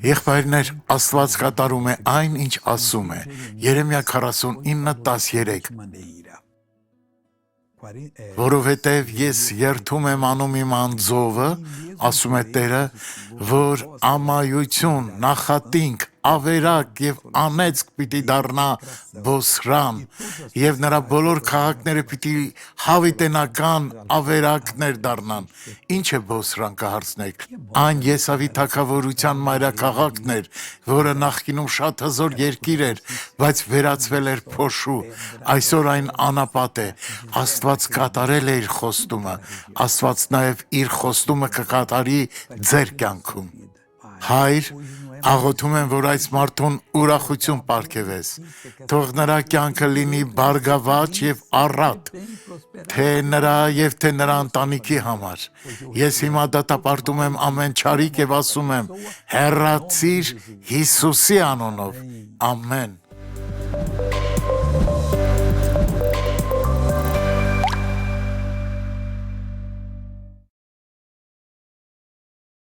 Եղբայրներ, Աստված կատարում է այն, ինչ ասում է։ Երեմիա 49:13 Որովհետև ես երթում եմ անում իմ անձովը, ասում է Տերը, որ ամայություն, նախատինք, ավերակ եւ անեծք պիտի դառնա Բոսրան, եւ նրա բոլոր քաղաքները պիտի հավիտենական ավերակներ դառնան։ Ինչ է Բոսրան, կհարցնեք։ Այն Եսավի թագավորության մայրաքաղաքն էր, որը նախկինում շատ հզոր երկիր էր, բայց վերածվել էր փոշու։ Այսօր այն անապատ է։ Աստված կատարել է իր խոստումը, Աստված նաև իր խոստումը կկատարի ձեր կյանքում։ Հայր, աղոթում եմ, որ այս մարդուն ուրախություն պարգևես, թող նրա կյանքը լինի բարգավաճ եւ առատ, թե նրա եւ թե նրա ընտանիքի համար։ Ես հիմա դատապարտում եմ ամեն չարիք եւ ասում եմ, հեռացիր Հիսուսի անունով, ամեն։